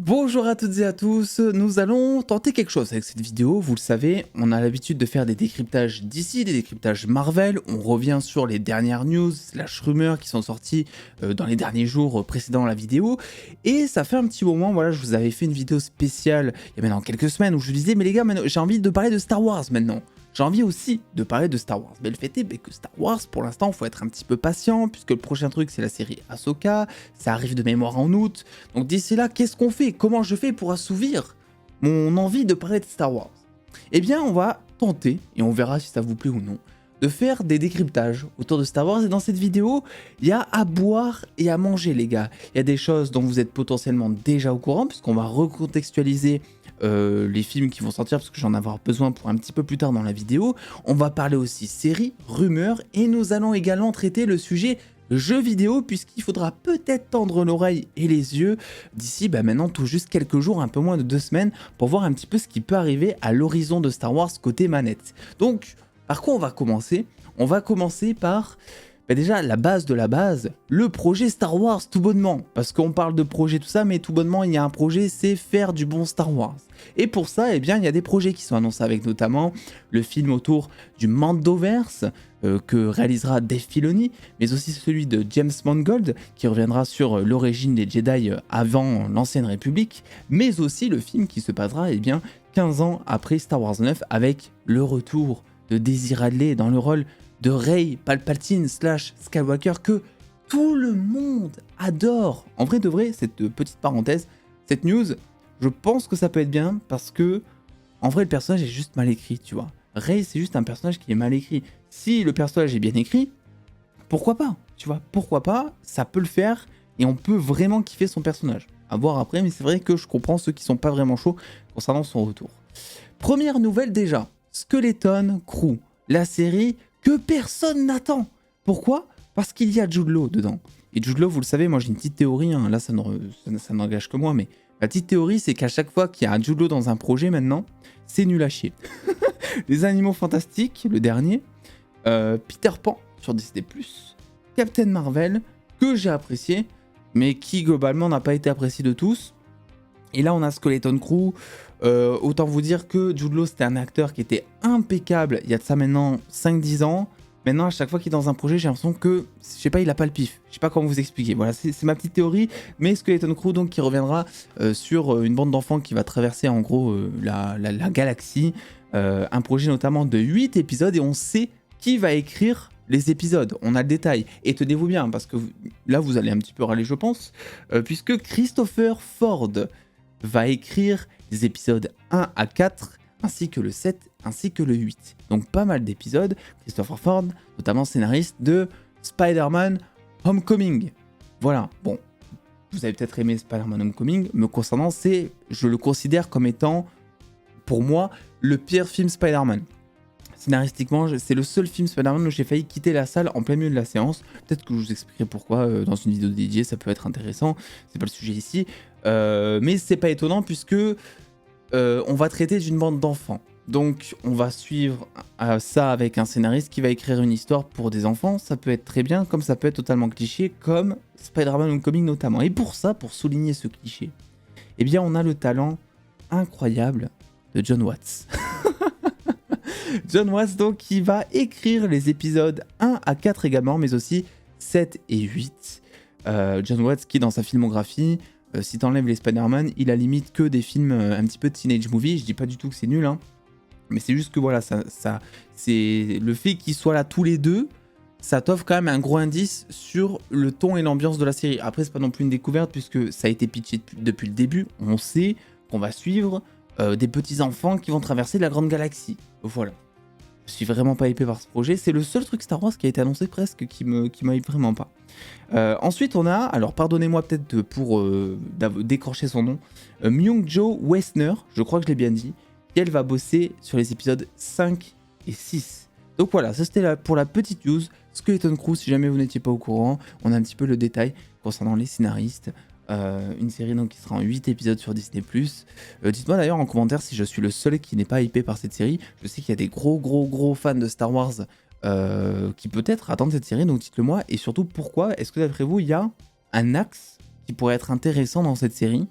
Bonjour à toutes et à tous, nous allons tenter quelque chose avec cette vidéo, vous le savez, on a l'habitude de faire des décryptages d'ici, des décryptages Marvel, on revient sur les dernières news, slash rumeurs qui sont sorties dans les derniers jours précédant la vidéo, et ça fait un petit moment, voilà, je vous avais fait une vidéo spéciale il y a maintenant quelques semaines où je vous disais, mais les gars, j'ai envie de parler de Star Wars maintenant. J'ai envie aussi de parler de Star Wars, mais le fait est que Star Wars, pour l'instant, il faut être un petit peu patient, puisque le prochain truc, c'est la série Ahsoka, ça arrive de mémoire en août, donc d'ici là, qu'est-ce qu'on fait? Comment je fais pour assouvir mon envie de parler de Star Wars? Eh bien, on va tenter, et on verra si ça vous plaît ou non, de faire des décryptages autour de Star Wars, et dans cette vidéo, il y a à boire et à manger, les gars. Il y a des choses dont vous êtes potentiellement déjà au courant, puisqu'on va recontextualiser les films qui vont sortir, parce que j'en ai avoir besoin pour un petit peu plus tard dans la vidéo. On va parler aussi séries, rumeurs, et nous allons également traiter le sujet jeux vidéo, puisqu'il faudra peut-être tendre l'oreille et les yeux d'ici maintenant tout juste quelques jours, un peu moins de 2 semaines, pour voir un petit peu ce qui peut arriver à l'horizon de Star Wars côté manette. Donc, par quoi on va commencer? On va commencer par déjà la base de la base, le projet Star Wars tout bonnement. Parce qu'on parle de projet tout ça, mais tout bonnement il y a un projet, c'est faire du bon Star Wars. Et pour ça, eh bien, il y a des projets qui sont annoncés avec notamment le film autour du Mandoverse que réalisera Dave Filoni, mais aussi celui de James Mangold qui reviendra sur l'origine des Jedi avant l'Ancienne République, mais aussi le film qui se passera 15 ans après Star Wars 9 avec le retour de Daisy Ridley dans le rôle de Rey Palpatine slash Skywalker que tout le monde adore. En vrai de vrai, cette petite parenthèse, cette news, je pense que ça peut être bien parce que en vrai le personnage est juste mal écrit, tu vois. Rey c'est juste un personnage qui est mal écrit. Si le personnage est bien écrit, pourquoi pas, tu vois, pourquoi pas, ça peut le faire et on peut vraiment kiffer son personnage. À voir après, mais c'est vrai que je comprends ceux qui sont pas vraiment chauds concernant son retour. Première nouvelle déjà, Skeleton Crew, la série que personne n'attend. Pourquoi? Parce qu'il y a Jude Law dedans. Et Jude Law, vous le savez, moi j'ai une petite théorie, hein. Là ça n'engage que moi, mais la petite théorie c'est qu'à chaque fois qu'il y a un Jude Law dans un projet maintenant, c'est nul à chier. Les Animaux Fantastiques, le dernier, Peter Pan sur Disney+, Captain Marvel, que j'ai apprécié, mais qui globalement n'a pas été apprécié de tous. Et là on a Skeleton Crew, autant vous dire que Jude Law c'était un acteur qui était impeccable il y a de ça maintenant 5-10 ans. Maintenant à chaque fois qu'il est dans un projet j'ai l'impression que, je sais pas, il a pas le pif. Je sais pas comment vous expliquer, voilà c'est ma petite théorie. Mais Skeleton Crew donc qui reviendra sur une bande d'enfants qui va traverser en gros la galaxie. Un projet notamment de 8 épisodes et on sait qui va écrire les épisodes, on a le détail. Et tenez-vous bien parce que là vous allez un petit peu râler je pense, puisque Christopher Ford va écrire les épisodes 1 à 4, ainsi que le 7, ainsi que le 8. Donc pas mal d'épisodes. Christopher Ford, notamment scénariste de Spider-Man Homecoming. Voilà, bon, vous avez peut-être aimé Spider-Man Homecoming, me concernant, je le considère comme étant, pour moi, le pire film Spider-Man. Scénaristiquement, c'est le seul film Spider-Man où j'ai failli quitter la salle en plein milieu de la séance. Peut-être que je vous expliquerai pourquoi dans une vidéo dédiée, ça peut être intéressant. C'est pas le sujet ici. Mais c'est pas étonnant puisque on va traiter d'une bande d'enfants. Donc on va suivre ça avec un scénariste qui va écrire une histoire pour des enfants. Ça peut être très bien, comme ça peut être totalement cliché, comme Spider-Man Homecoming notamment. Et pour ça, pour souligner ce cliché, eh bien on a le talent incroyable de Jon Watts. Jon Watts donc qui va écrire les épisodes 1 à 4 également, mais aussi 7 et 8. Jon Watts qui dans sa filmographie, si t'enlèves les Spider-Man, il a limite que des films un petit peu teenage movie. Je dis pas du tout que c'est nul, hein, mais c'est juste que voilà, c'est le fait qu'ils soient là tous les deux, ça t'offre quand même un gros indice sur le ton et l'ambiance de la série. Après c'est pas non plus une découverte puisque ça a été pitché depuis le début. On sait qu'on va suivre des petits enfants qui vont traverser la grande galaxie. Voilà. Je suis vraiment pas hypé par ce projet. C'est le seul truc Star Wars qui a été annoncé presque qui m'hype vraiment pas. Ensuite on a, alors pardonnez-moi peut-être pour décrocher son nom, Myung-Jo Westner, je crois que je l'ai bien dit, qui elle va bosser sur les épisodes 5 et 6. Donc voilà, ça c'était pour la petite news. Skeleton Crew, si jamais vous n'étiez pas au courant, on a un petit peu le détail concernant les scénaristes. Une série donc qui sera en 8 épisodes sur Disney+. Dites-moi d'ailleurs en commentaire si je suis le seul qui n'est pas hypé par cette série. Je sais qu'il y a des gros fans de Star Wars qui peut-être attendent cette série, donc dites-le moi. Et surtout pourquoi est-ce que d'après vous il y a un axe qui pourrait être intéressant dans cette série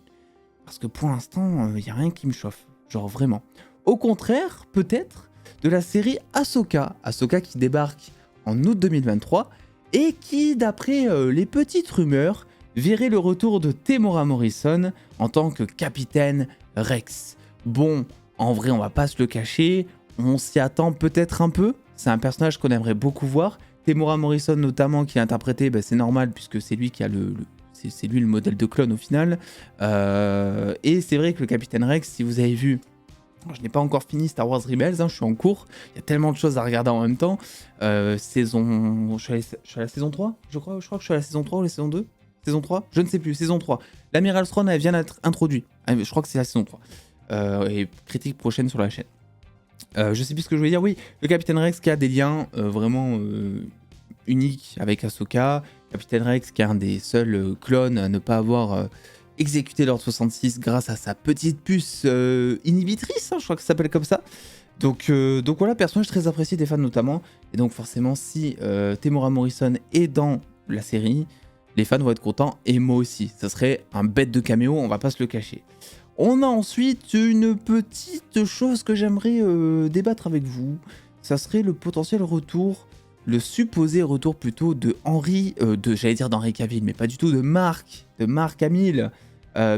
Parce que pour l'instant, il n'y a rien qui me chauffe. Genre vraiment. Au contraire, peut-être, de la série Ahsoka. Ahsoka qui débarque en août 2023 et qui, d'après les petites rumeurs, verrait le retour de Temuera Morrison en tant que capitaine Rex. Bon, en vrai, on va pas se le cacher, on s'y attend peut-être un peu. C'est un personnage qu'on aimerait beaucoup voir. Temuera Morrison notamment, qui l'a interprété, c'est normal puisque c'est lui qui a c'est lui le modèle de clone au final. Et c'est vrai que le capitaine Rex, si vous avez vu, je n'ai pas encore fini Star Wars Rebels, je suis en cours, il y a tellement de choses à regarder en même temps. Je suis à la saison 3, je crois que je suis à la saison 3 ou la saison 2. Saison 3, je ne sais plus, saison 3. L'Amiral Thrawn, elle vient d'être introduite. Je crois que c'est la saison 3. Et critique prochaine sur la chaîne. Je sais plus ce que je voulais dire. Oui, le Capitaine Rex qui a des liens vraiment uniques avec Ahsoka. Capitaine Rex qui est un des seuls clones à ne pas avoir exécuté l'Ordre 66 grâce à sa petite puce inhibitrice, je crois que ça s'appelle comme ça. Donc voilà, personnage très apprécié des fans notamment. Et donc forcément, si Temuera Morrison est dans la série, les fans vont être contents et moi aussi. Ça serait un bête de caméo, on va pas se le cacher. On a ensuite une petite chose que j'aimerais débattre avec vous. Ça serait le potentiel retour, le supposé retour plutôt de j'allais dire d'Henry Cavill, mais pas du tout, de Mark Hamill.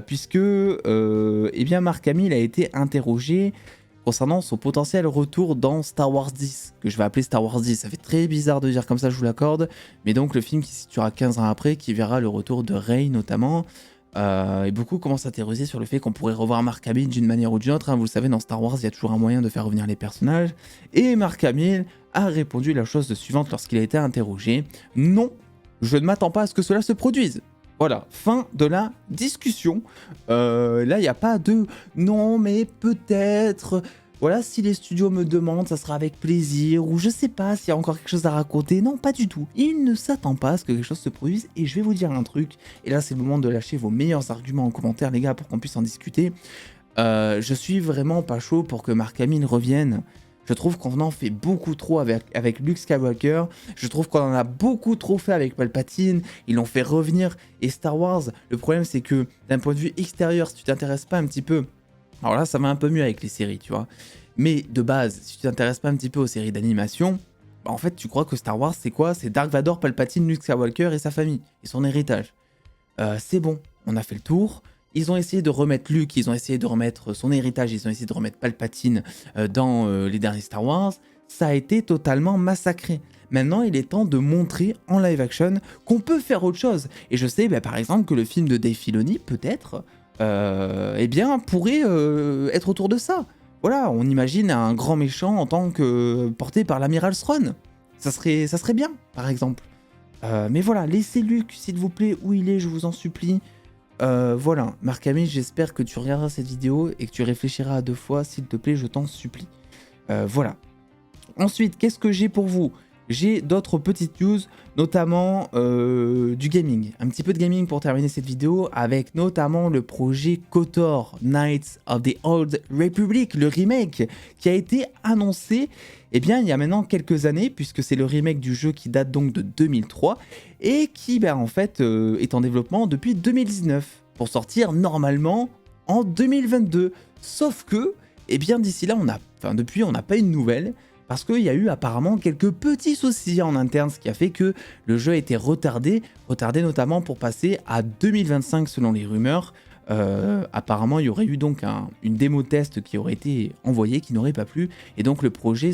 Puisque Mark Hamill a été interrogé concernant son potentiel retour dans Star Wars 10, que je vais appeler Star Wars 10. Ça fait très bizarre de dire comme ça, je vous l'accorde, mais donc le film qui se situera 15 ans après, qui verra le retour de Rey notamment, et beaucoup commencent à théoriser sur le fait qu'on pourrait revoir Mark Hamill d'une manière ou d'une autre. Vous le savez, dans Star Wars, il y a toujours un moyen de faire revenir les personnages, et Mark Hamill a répondu la chose suivante lorsqu'il a été interrogé: non, je ne m'attends pas à ce que cela se produise. Voilà, fin de la discussion. Là, il n'y a pas de « non, mais peut-être ». Voilà, si les studios me demandent, ça sera avec plaisir, ou je sais pas s'il y a encore quelque chose à raconter. Non, pas du tout. Il ne s'attend pas à ce que quelque chose se produise, et je vais vous dire un truc, et là c'est le moment de lâcher vos meilleurs arguments en commentaire, les gars, pour qu'on puisse en discuter. Je suis vraiment pas chaud pour que Mark Hamill revienne. Je trouve qu'on en fait beaucoup trop avec Luke Skywalker. Je trouve qu'on en a beaucoup trop fait avec Palpatine. Ils l'ont fait revenir. Et Star Wars, le problème c'est que d'un point de vue extérieur, si tu t'intéresses pas un petit peu... Alors là, ça va un peu mieux avec les séries, tu vois. Mais de base, si tu t'intéresses pas un petit peu aux séries d'animation, en fait, tu crois que Star Wars, c'est quoi? C'est Dark Vador, Palpatine, Luke Skywalker et sa famille. Et son héritage. C'est bon, on a fait le tour. Ils ont essayé de remettre Luke, ils ont essayé de remettre son héritage, ils ont essayé de remettre Palpatine dans les derniers Star Wars. Ça a été totalement massacré. Maintenant, il est temps de montrer en live action qu'on peut faire autre chose. Et je sais, par exemple, que le film de Dave Filoni, peut-être, pourrait être autour de ça. Voilà, on imagine un grand méchant en tant que porté par l'amiral Thrawn. Ça serait bien, par exemple. Mais voilà, laissez Luke, s'il vous plaît, où il est, je vous en supplie. Voilà, Mark Hamill, j'espère que tu regarderas cette vidéo et que tu réfléchiras à 2 fois, s'il te plaît, je t'en supplie. Voilà. Ensuite, qu'est-ce que j'ai pour vous? J'ai d'autres petites news, notamment du gaming. Un petit peu de gaming pour terminer cette vidéo, avec notamment le projet KOTOR, Knights of the Old Republic, le remake, qui a été annoncé il y a maintenant quelques années, puisque c'est le remake du jeu qui date donc de 2003, et qui est en développement depuis 2019, pour sortir normalement en 2022. Sauf que, d'ici là, depuis, on n'a pas eu de nouvelles, parce qu'il y a eu apparemment quelques petits soucis en interne, ce qui a fait que le jeu a été retardé notamment pour passer à 2025 selon les rumeurs. Apparemment, il y aurait eu donc une démo test qui aurait été envoyée, qui n'aurait pas plu, et donc le projet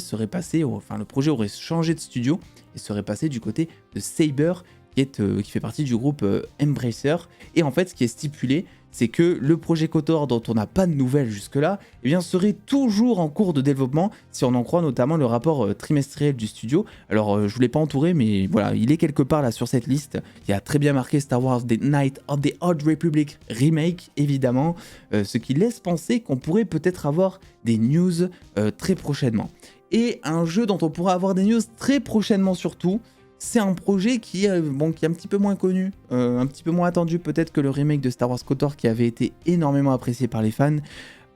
aurait changé de studio et serait passé du côté de Saber, qui fait partie du groupe Embracer. Et en fait, ce qui est stipulé, c'est que le projet KOTOR, dont on n'a pas de nouvelles jusque-là, serait toujours en cours de développement, si on en croit notamment le rapport trimestriel du studio. Alors, je ne vous l'ai pas entouré, mais voilà, il est quelque part là sur cette liste. Il y a très bien marqué Star Wars The Knights of the Old Republic Remake, évidemment, ce qui laisse penser qu'on pourrait peut-être avoir des news très prochainement. Et un jeu dont on pourra avoir des news très prochainement surtout, c'est un projet qui est un petit peu moins connu, un petit peu moins attendu peut-être que le remake de Star Wars KOTOR qui avait été énormément apprécié par les fans.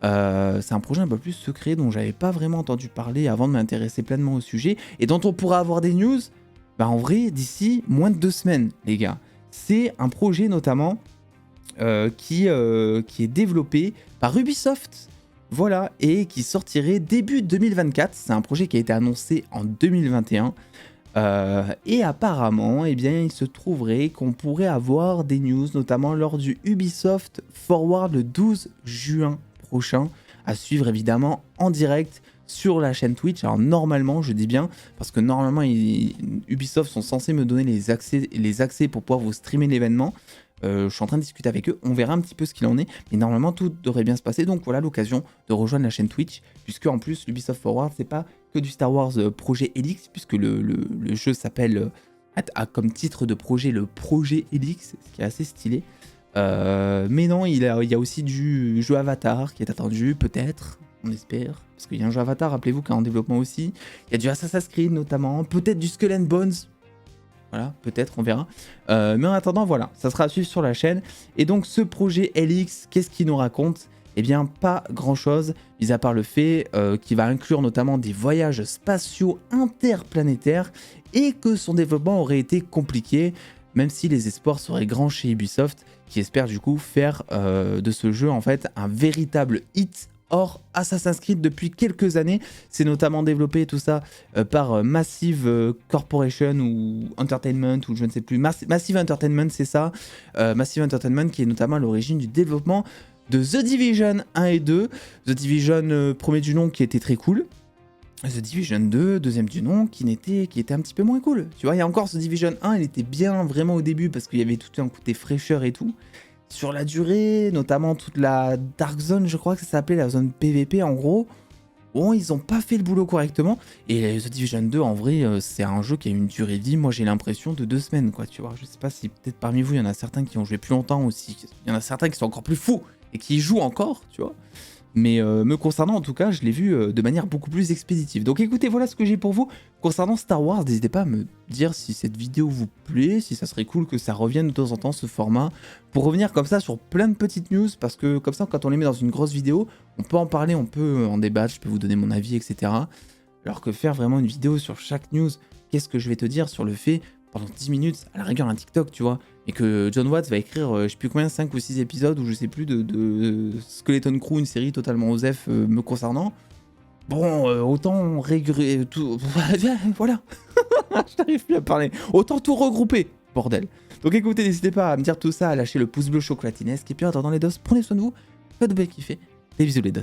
C'est un projet un peu plus secret dont j'avais pas vraiment entendu parler avant de m'intéresser pleinement au sujet et dont on pourra avoir des news en vrai d'ici moins de 2 semaines, les gars. C'est un projet notamment qui est développé par Ubisoft. Voilà, et qui sortirait début 2024. C'est un projet qui a été annoncé en 2021. Et apparemment, eh bien, il se trouverait qu'on pourrait avoir des news, notamment lors du Ubisoft Forward le 12 juin prochain, à suivre évidemment en direct sur la chaîne Twitch. Alors normalement, je dis bien, parce que normalement, Ubisoft sont censés me donner les accès pour pouvoir vous streamer l'événement. Je suis en train de discuter avec eux, on verra un petit peu ce qu'il en est, mais normalement tout devrait bien se passer, donc voilà l'occasion de rejoindre la chaîne Twitch, puisque en plus l'Ubisoft Forward c'est pas que du Star Wars Projet Helix, puisque le jeu s'appelle, a comme titre de projet le Projet Helix, ce qui est assez stylé. Mais non, il y a aussi du jeu Avatar qui est attendu, peut-être, on espère, parce qu'il y a un jeu Avatar, rappelez-vous, qui est en développement aussi, il y a du Assassin's Creed notamment, peut-être du Skull and Bones. Voilà, peut-être, on verra. Mais en attendant, voilà, ça sera à suivre sur la chaîne. Et donc, ce projet LX, qu'est-ce qu'il nous raconte? Eh bien, pas grand-chose, mis à part le fait qu'il va inclure notamment des voyages spatiaux interplanétaires et que son développement aurait été compliqué, même si les espoirs seraient grands chez Ubisoft, qui espère du coup faire de ce jeu, en fait, un véritable hit. Or, Assassin's Creed, depuis quelques années, c'est notamment développé tout ça par Massive Corporation ou Entertainment, ou je ne sais plus. Massive Entertainment, c'est ça. Massive Entertainment qui est notamment à l'origine du développement de The Division 1 et 2. The Division, premier du nom, qui était très cool. The Division 2, deuxième du nom, qui était un petit peu moins cool. Tu vois, il y a encore The Division 1, il était bien vraiment au début parce qu'il y avait tout un côté fraîcheur et tout. Sur la durée, notamment toute la Dark Zone, je crois que ça s'appelait la zone PVP en gros. Bon, ils ont pas fait le boulot correctement. Et The Division 2, en vrai, c'est un jeu qui a une durée de vie, moi j'ai l'impression, de 2 semaines, quoi, tu vois. Je sais pas si peut-être parmi vous, il y en a certains qui ont joué plus longtemps aussi. Il y en a certains qui sont encore plus fous et qui y jouent encore, tu vois. Mais me concernant, en tout cas, je l'ai vu de manière beaucoup plus expéditive. Donc écoutez, voilà ce que j'ai pour vous. Concernant Star Wars, n'hésitez pas à me dire si cette vidéo vous plaît, si ça serait cool que ça revienne de temps en temps, ce format, pour revenir comme ça sur plein de petites news, parce que comme ça, quand on les met dans une grosse vidéo, on peut en parler, on peut en débattre, je peux vous donner mon avis, etc. Alors que faire vraiment une vidéo sur chaque news, qu'est-ce que je vais te dire sur le fait, pendant 10 minutes, à la rigueur un TikTok, tu vois, et que John Watts va écrire, je sais plus combien, 5 ou 6 épisodes, ou je sais plus, de Skeleton Crew, une série totalement osef me concernant. Bon, autant régler tout... voilà. Je n'arrive plus à parler. Autant tout regrouper, bordel. Donc écoutez, n'hésitez pas à me dire tout ça, à lâcher le pouce bleu chocolatinesque. Et puis en attendant les dos, prenez soin de vous. Faites de bien kiffer. Des bisous les dos.